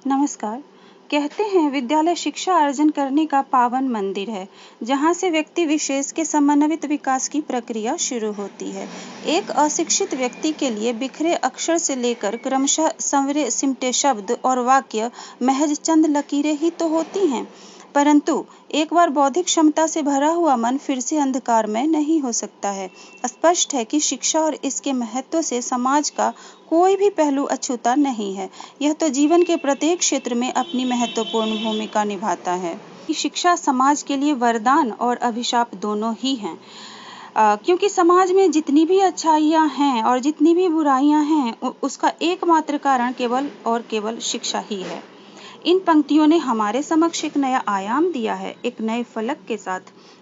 नमस्कार। कहते हैं विद्यालय शिक्षा अर्जन करने का पावन मंदिर है, जहाँ से व्यक्ति विशेष के समन्वित विकास की प्रक्रिया शुरू होती है। एक अशिक्षित व्यक्ति के लिए बिखरे अक्षर से लेकर क्रमशः संवरे सिमटे शब्द और वाक्य महज चंद लकीरें ही तो होती हैं, परंतु एक बार बौद्धिक क्षमता से भरा हुआ मन फिर से अंधकार में नहीं हो सकता है। स्पष्ट है कि शिक्षा और इसके महत्व से समाज का कोई भी पहलू अछूता नहीं है। यह तो जीवन के प्रत्येक क्षेत्र में अपनी महत्वपूर्ण भूमिका निभाता है। शिक्षा समाज के लिए वरदान और अभिशाप दोनों ही हैं। क्योंकि समाज में जितनी भी अच्छाइयाँ हैं और जितनी भी बुराइयाँ हैं, उसका एकमात्र कारण केवल और केवल शिक्षा ही है। इन पंक्तियों ने हमारे समक्ष एक नया आयाम दिया है, एक नए फलक के साथ,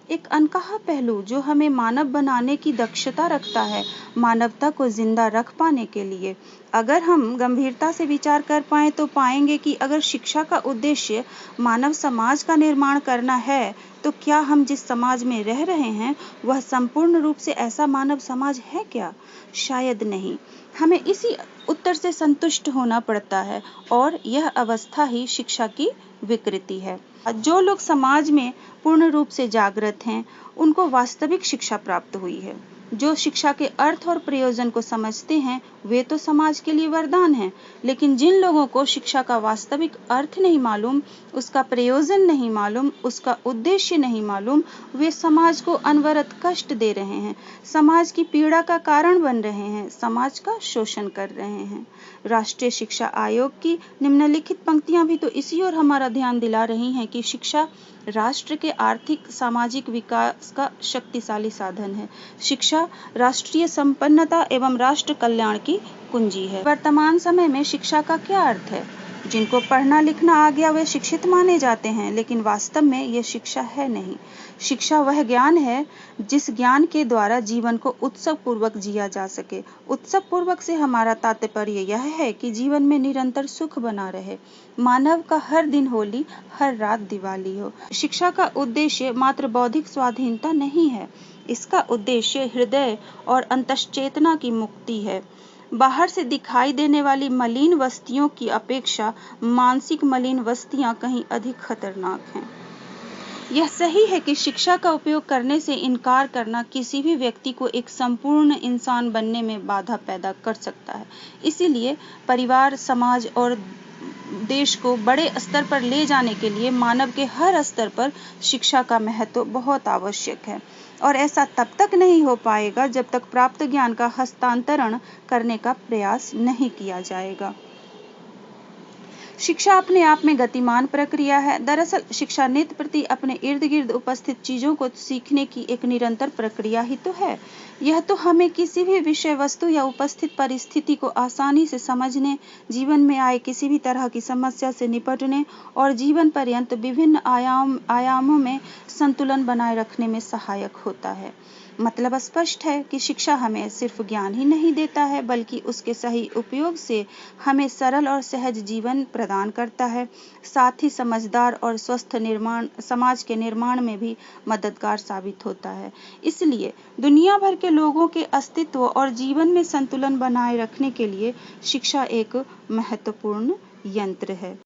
एक अनकहा पहलू जो हमें मानव बनाने की दक्षता रखता है, मानवता को जिंदा रख पाने के लिए। अगर हम गंभीरता से विचार कर पाएं तो पाएंगे कि अगर शिक्षा का उद्देश्य मानव समाज का निर्माण करना है, तो क्या हम जिस समाज में रह रहे हैं वह संपूर्ण रूप से ऐसा मानव समाज है क्या? शायद नहीं। हमें इसी उत्तर से संतुष्ट होना पड़ता है और यह अवस्था ही शिक्षा की विकृति है। जो लोग समाज में पूर्ण रूप से जागृत हैं, उनको वास्तविक शिक्षा प्राप्त हुई है। जो शिक्षा के अर्थ और प्रयोजन को समझते हैं, वे तो समाज के लिए वरदान हैं। लेकिन जिन लोगों को शिक्षा का वास्तविक अर्थ नहीं मालूम, उसका प्रयोजन नहीं मालूम, उसका उद्देश्य नहीं मालूम, वे समाज को अनवरत कष्ट दे रहे हैं, समाज की पीड़ा का कारण बन रहे हैं, समाज का शोषण कर रहे हैं। राष्ट्रीय शिक्षा आयोग की निम्नलिखित पंक्तियां भी तो इसी ओर हमारा ध्यान दिला रही हैं कि शिक्षा राष्ट्र के आर्थिक सामाजिक विकास का शक्तिशाली साधन है। शिक्षा राष्ट्रीय संपन्नता एवं राष्ट्र कल्याण की कुंजी है। वर्तमान समय में शिक्षा का क्या अर्थ है? जिनको पढ़ना लिखना आ गया वे शिक्षित माने जाते हैं, लेकिन वास्तव में ये शिक्षा है नहीं। शिक्षा वह ज्ञान है जिस ज्ञान के द्वारा जीवन को उत्सव पूर्वक जिया जा सके। उत्सव पूर्वक से हमारा तात्पर्य यह है कि जीवन में निरंतर सुख बना रहे, मानव का हर दिन होली, हर रात दिवाली हो। शिक्षा का उद्देश्य मात्र बौद्धिक स्वाधीनता नहीं है, इसका उद्देश्य हृदय और अंतश्चेतना की मुक्ति है। बाहर से दिखाई देने वाली मलिन वस्तुओं की अपेक्षा मानसिक मलिन वस्तुएं कहीं अधिक खतरनाक हैं। यह सही है कि शिक्षा का उपयोग करने से इनकार करना किसी भी व्यक्ति को एक संपूर्ण इंसान बनने में बाधा पैदा कर सकता है। इसीलिए परिवार, समाज और देश को बड़े स्तर पर ले जाने के लिए मानव के हर स्तर पर शिक्षा का महत्व बहुत आवश्यक है, और ऐसा तब तक नहीं हो पाएगा जब तक प्राप्त ज्ञान का हस्तांतरण करने का प्रयास नहीं किया जाएगा। शिक्षा अपने आप में गतिमान प्रक्रिया है। दरअसल शिक्षा नित्य प्रति अपने इर्द गिर्द उपस्थित चीजों को सीखने की एक निरंतर प्रक्रिया ही तो है। यह तो हमें किसी भी विषय वस्तु या उपस्थित परिस्थिति को आसानी से समझने, जीवन में आए किसी भी तरह की समस्या से निपटने और जीवन पर्यंत विभिन्न आयामों में संतुलन बनाए रखने में सहायक होता है। मतलब स्पष्ट है कि शिक्षा हमें सिर्फ ज्ञान ही नहीं देता है, बल्कि उसके सही उपयोग से हमें सरल और सहज जीवन प्रदान करता है। साथ ही समझदार और स्वस्थ समाज के निर्माण में भी मददगार साबित होता है। इसलिए दुनिया भर के लोगों के अस्तित्व और जीवन में संतुलन बनाए रखने के लिए शिक्षा एक महत्वपूर्ण यंत्र है।